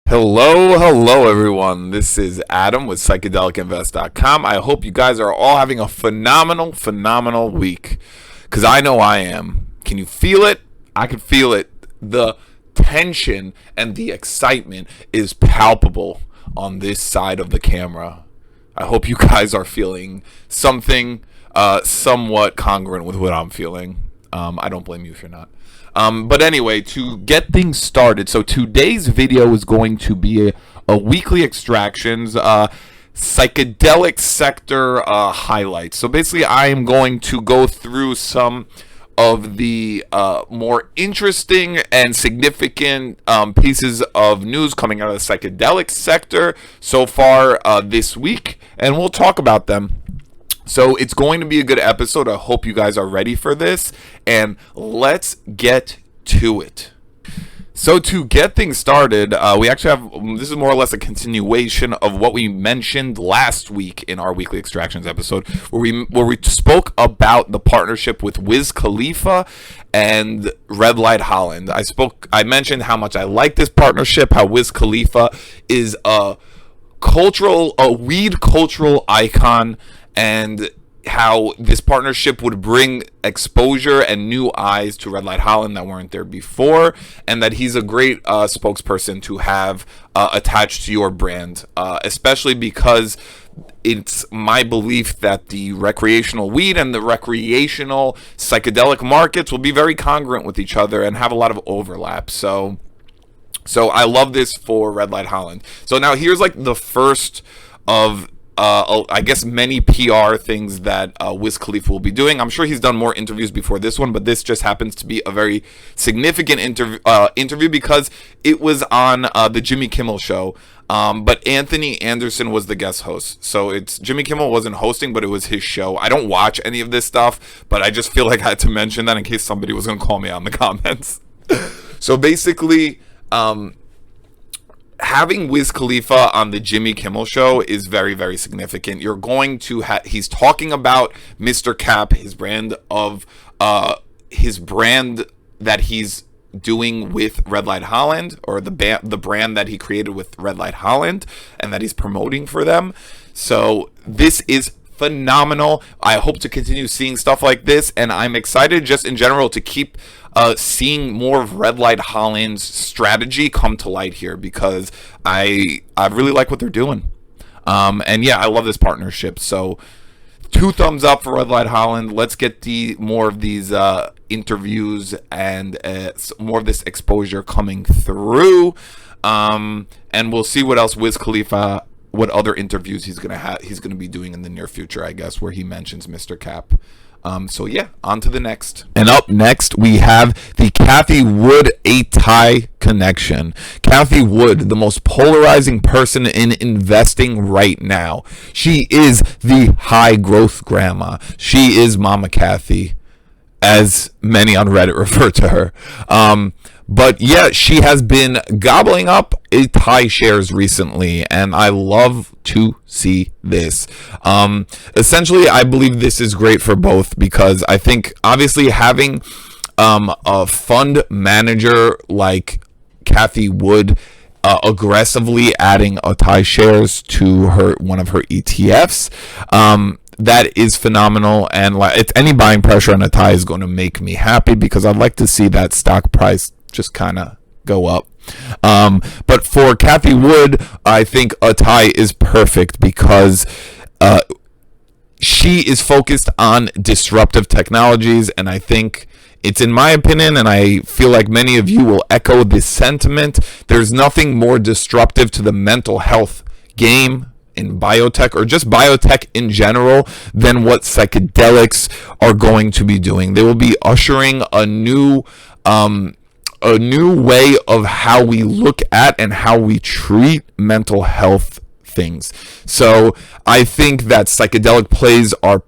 Hello, everyone. This is Adam with PsychedelicInvest.com. I hope you guys are all having a phenomenal week, because I know I am. Can you feel it? I can feel it. The tension and the excitement is palpable on this side of the camera. I hope you guys are feeling something somewhat congruent with what I'm feeling. I don't blame you if you're not. But anyway, to get things started, so today's video is going to be a weekly extractions psychedelic sector highlights. So basically, I am going to go through some of the more interesting and significant pieces of news coming out of the psychedelic sector so far this week, and we'll talk about them. So it's going to be a good episode. I hope you guys are ready for this, and let's get to it. So to get things started, we actually have, this is more or less a continuation of what we mentioned last week in our weekly extractions episode, where we spoke about the partnership with Wiz Khalifa and Red Light Holland. I mentioned how much I like this partnership, how Wiz Khalifa is a weed cultural icon, and how this partnership would bring exposure and new eyes to Red Light Holland that weren't there before, and that he's a great spokesperson to have attached to your brand, especially because it's my belief that the recreational weed and the recreational psychedelic markets will be very congruent with each other and have a lot of overlap. So I love this for Red Light Holland. So now here's like the first of I guess many PR things that Wiz Khalifa will be doing. I'm sure he's done more interviews before this one, but this just happens to be a very significant interview because it was on the Jimmy Kimmel Show. But Anthony Anderson was the guest host. So it's Jimmy Kimmel wasn't hosting, but it was his show. I don't watch any of this stuff, but I just feel like I had to mention that in case somebody was going to call me out in the comments. So basically, having Wiz Khalifa on the Jimmy Kimmel Show is very, very significant. You're going to he's talking about Mistercap, his brand that he's doing with Red Light Holland, or the brand that he created with Red Light Holland and that he's promoting for them. So this is phenomenal. I hope to continue seeing stuff like this, and I'm excited just in general to keep seeing more of Red Light Holland's strategy come to light here, because I really like what they're doing. And yeah, I love this partnership. So 2 thumbs up for Red Light Holland. Let's get more of these interviews and more of this exposure coming through. And we'll see what else Wiz Khalifa, what other interviews he's gonna be doing in the near future, I guess, where he mentions Mistercap. So yeah, on to the next. And up next, we have the Cathie Wood ATAI connection. Cathie Wood, the most polarizing person in investing right now. She is the high growth grandma. She is Mama Cathie, as many on Reddit refer to her. But yeah, she has been gobbling up ATAI shares recently, and I love to see this. Essentially, I believe this is great for both, because I think obviously having a fund manager like Cathie Wood aggressively adding ATAI shares to one of her ETFs, that is phenomenal, and it's any buying pressure on ATAI is going to make me happy, because I'd like to see that stock price just kind of go up. But for Cathie Wood, I think ATAI is perfect, because she is focused on disruptive technologies, and I think it's, in my opinion, and I feel like many of you will echo this sentiment, there's nothing more disruptive to the mental health game in biotech, or just biotech in general, than what psychedelics are going to be doing. They will be ushering a new way of how we look at and how we treat mental health things. So I think that psychedelic plays are a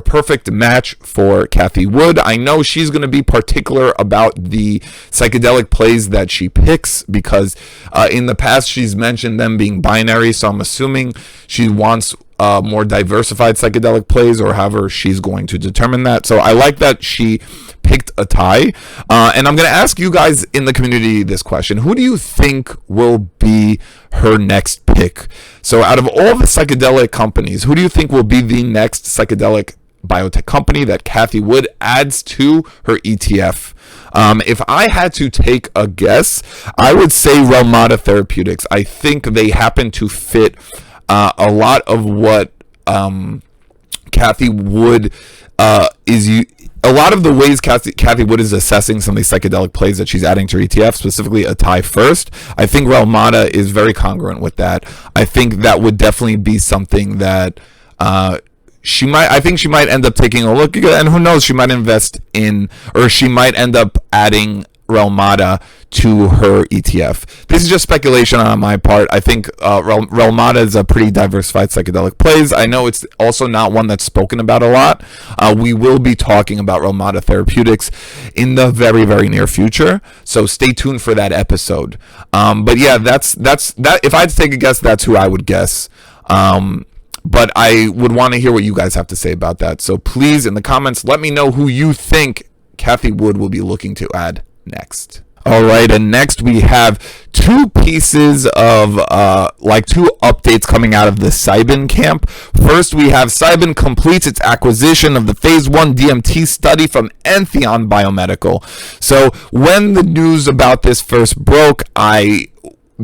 perfect match for Cathie Wood. I know she's going to be particular about the psychedelic plays that she picks, because in the past she's mentioned them being binary, so I'm assuming she wants more diversified psychedelic plays, or however she's going to determine that. So I like that she picked ATAI. And I'm going to ask you guys in the community this question. Who do you think will be her next pick? So out of all the psychedelic companies, who do you think will be the next psychedelic biotech company that Cathie Wood adds to her ETF? If I had to take a guess, I would say Relmada Therapeutics. I think they happen to fit a lot of what Cathie Wood a lot of the ways Cathie Wood is assessing some of these psychedelic plays that she's adding to her ETF, specifically ATAI first. I think Relmada is very congruent with that. I think that would definitely be something that she might end up taking a look at, and who knows, she might invest in, or she might end up adding Relmada to her ETF. This is just speculation on my part. I think Relmada is a pretty diversified psychedelic plays. I know it's also not one that's spoken about a lot. We will be talking about Relmada Therapeutics in the very, very near future, so stay tuned for that episode. But yeah, that's that. If I had to take a guess, that's who I would guess. But I would want to hear what you guys have to say about that. So please, in the comments, let me know who you think Cathie Wood will be looking to add next. All right, and next we have two pieces of two updates coming out of the Cybin camp. First, we have Cybin completes its acquisition of the phase 1 DMT study from Entheon Biomedical. So when the news about this first broke, I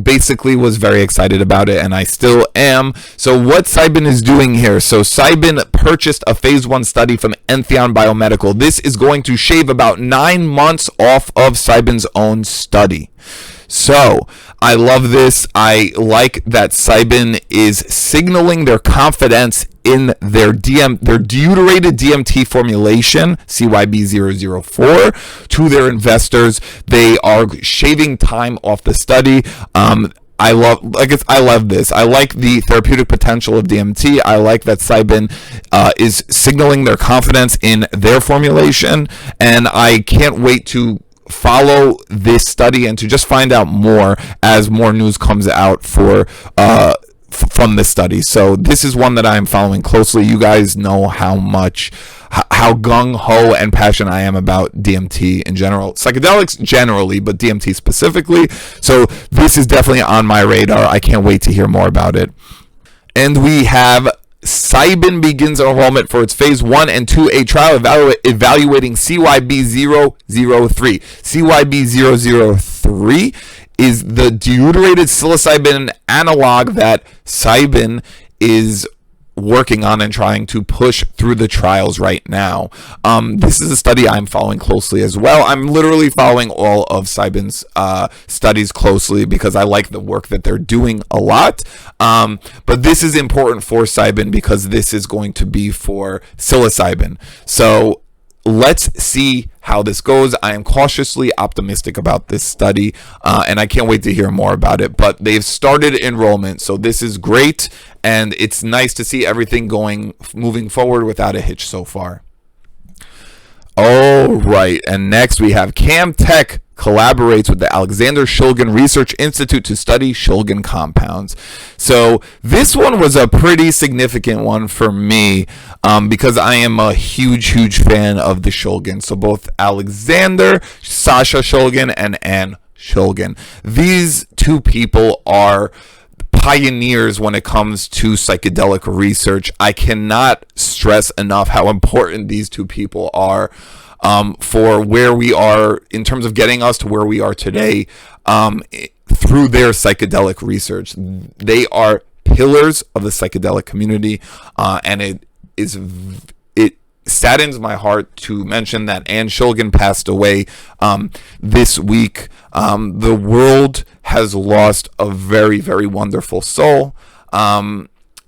basically was very excited about it, and I still am. So what Cybin is doing here, so Cybin purchased a phase 1 study from Entheon Biomedical. This is going to shave about 9 months off of Cybin's own study. So I love this. I like that Cybin is signaling their confidence in their deuterated DMT formulation, CYB004, to their investors. They are shaving time off the study. I love this. I like the therapeutic potential of DMT. I like that Cybin is signaling their confidence in their formulation, and I can't wait to follow this study and to just find out more as more news comes out from this study. So this is one that I am following closely. You guys know how gung-ho and passionate I am about DMT in general, psychedelics generally, but DMT specifically. So this is definitely on my radar. I can't wait to hear more about it. And we have Cybin begins enrollment for its phase 1 and 2A trial evaluating CYB003. CYB003 is the deuterated psilocybin analog that Cybin is working on and trying to push through the trials right now. This is a study I'm following closely as well. I'm literally following all of Cybin's studies closely because I like the work that they're doing a lot. But this is important for Cybin because this is going to be for psilocybin. So let's see how this goes. I am cautiously optimistic about this study, and I can't wait to hear more about it. But they've started enrollment, so this is great, and it's nice to see everything moving forward without a hitch so far. All right, and next we have CaamTech collaborates with the Alexander Shulgin Research Institute to study Shulgin compounds. So this one was a pretty significant one for me because I am a huge fan of the Shulgin. So both Alexander, Sasha Shulgin, and Anne Shulgin. These two people are pioneers when it comes to psychedelic research. I cannot stress enough how important these two people are for where we are in terms of getting us to where we are today through their psychedelic research. They are pillars of the psychedelic community, and it saddens my heart to mention that Anne Shulgin passed away this week. The world has lost a very, very wonderful soul.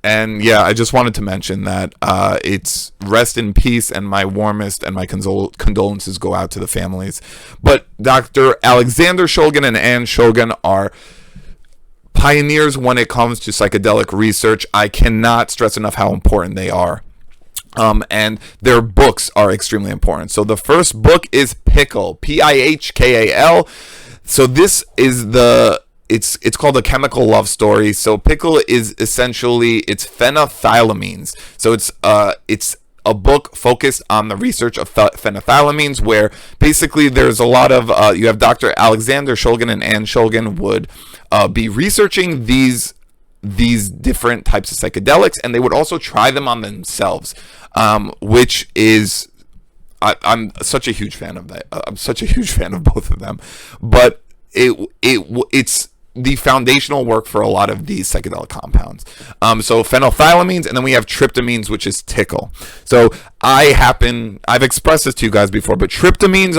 And yeah, I just wanted to mention that it's rest in peace, and my warmest and my condolences go out to the families. But Dr. Alexander Shulgin and Anne Shulgin are pioneers when it comes to psychedelic research. I cannot stress enough how important they are. And their books are extremely important. So the first book is Pickle, P-I-H-K-A-L. So this is the it's called A Chemical Love Story. So pickle is essentially, it's phenethylamines. So it's a book focused on the research of phenethylamines, where basically there's a lot of you have Dr. Alexander Shulgin and Anne Shulgin would be researching these different types of psychedelics, and they would also try them on themselves, which is I'm such a huge fan of that. I'm such a huge fan of both of them, but it's the foundational work for a lot of these psychedelic compounds. So phenethylamines, and then we have tryptamines, which is tickle. So I've expressed this to you guys before, but tryptamines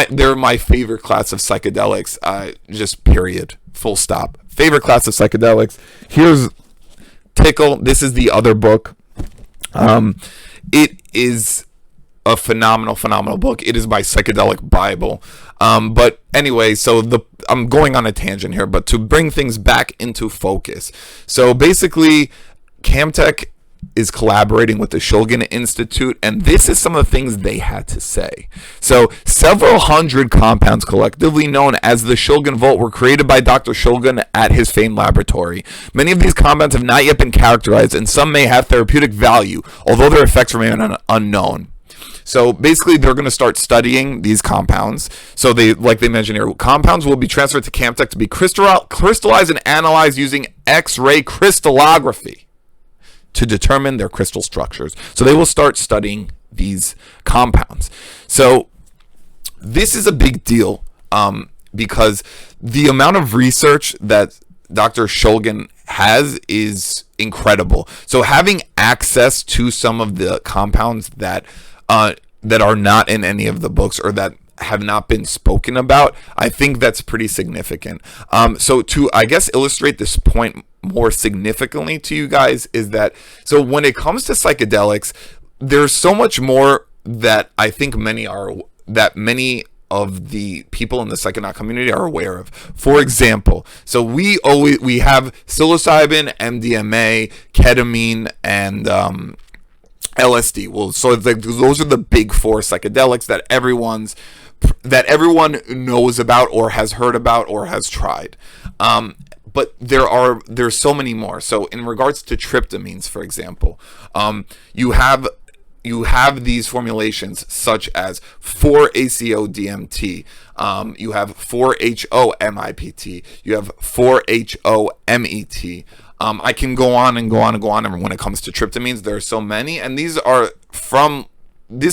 they're my favorite class of psychedelics. Just period, full stop. Favorite class of psychedelics. Here's tickle. This is the other book. It is a phenomenal book. It is my psychedelic Bible. But anyway, so I'm going on a tangent here, but to bring things back into focus. So basically, CaamTech is collaborating with the Shulgin Institute, and this is some of the things they had to say. So several hundred compounds, collectively known as the Shulgin Vault, were created by Dr. Shulgin at his famed laboratory. Many of these compounds have not yet been characterized, and some may have therapeutic value, although their effects remain unknown. So basically, they're going to start studying these compounds. So like they mentioned here, compounds will be transferred to CaamTech to be crystallized and analyzed using X-ray crystallography to determine their crystal structures. So they will start studying these compounds. So this is a big deal because the amount of research that Dr. Shulgin has is incredible. So having access to some of the compounds that are not in any of the books or that have not been spoken about, I think that's pretty significant. So to, I guess, illustrate this point more significantly to you guys is that, so when it comes to psychedelics, there's so much more that I think many of the people in the psychedelic community are aware of. For example, so we have psilocybin, MDMA, ketamine, and LSD. Well, so those are the big four psychedelics that everyone knows about or has heard about or has tried. But there's so many more. So in regards to tryptamines, for example, you have these formulations such as 4-ACO-DMT, you have 4-HO-MIPT, you have 4-HO-MET. I can go on and go on and go on. And when it comes to tryptamines, there are so many, and this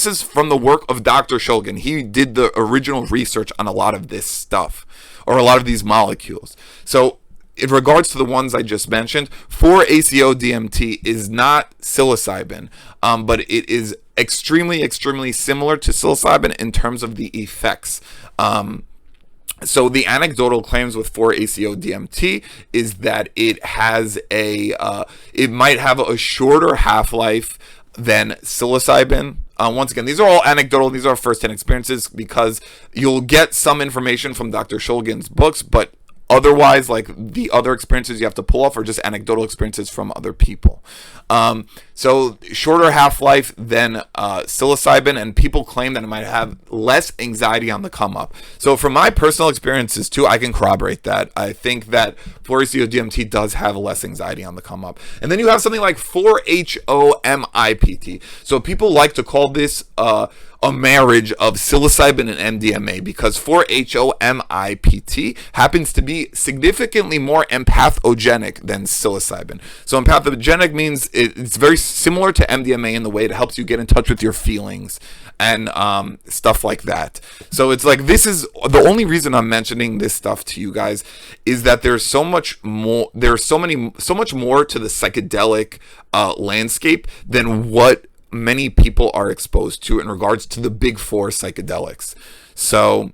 is from the work of Dr. Shulgin. He did the original research on a lot of this stuff, or a lot of these molecules. So in regards to the ones I just mentioned, 4-ACO-DMT is not psilocybin, but it is extremely similar to psilocybin in terms of the effects. So the anecdotal claims with 4-ACO-DMT is that it might have a shorter half-life than psilocybin. Once again, these are all anecdotal. These are first-hand experiences because you'll get some information from Dr. Shulgin's books, but otherwise, like the other experiences you have to pull off are just anecdotal experiences from other people. So shorter half-life than psilocybin, and people claim that it might have less anxiety on the come up. So from my personal experiences too, I can corroborate that. I think that 4-ACO-DMT does have less anxiety on the come up. And then you have something like 4-HO-MIPT. So people like to call this a marriage of psilocybin and MDMA because 4-HO-MIPT happens to be significantly more empathogenic than psilocybin. So empathogenic means it's very similar to MDMA in the way it helps you get in touch with your feelings and stuff like that. So it's like, this is the only reason I'm mentioning this stuff to you guys is that there's so much more. There's so much more to the psychedelic landscape than what many people are exposed to in regards to the big four psychedelics. So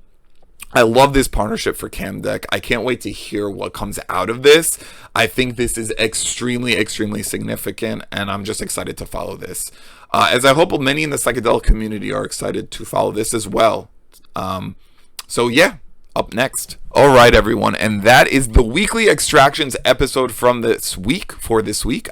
I love this partnership for CaamTech. I can't wait to hear what comes out of this. I think this is extremely significant, and I'm just excited to follow this. As I hope many in the psychedelic community are excited to follow this as well. So yeah, up next. All right, everyone, and that is the weekly extractions episode from this week.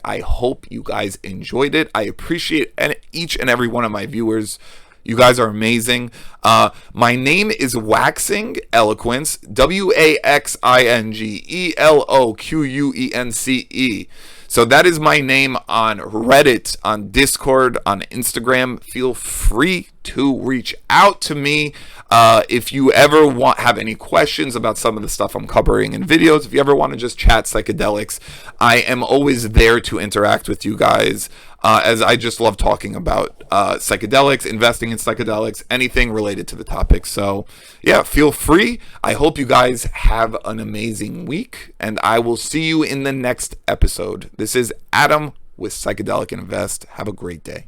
I hope you guys enjoyed it. I appreciate each and every one of my viewers You guys are amazing. My name is Waxing Eloquence, WAXINGELOQUENCE. So that is my name on Reddit, on Discord, on Instagram. Feel free to reach out to me if you ever have any questions about some of the stuff I'm covering in videos. If you ever want to just chat psychedelics, I am always there to interact with you guys, as I just love talking about psychedelics, investing in psychedelics, anything related to the topic. So yeah, feel free. I hope you guys have an amazing week, and I will see you in the next episode. This is Adam with Psychedelic Invest. Have a great day.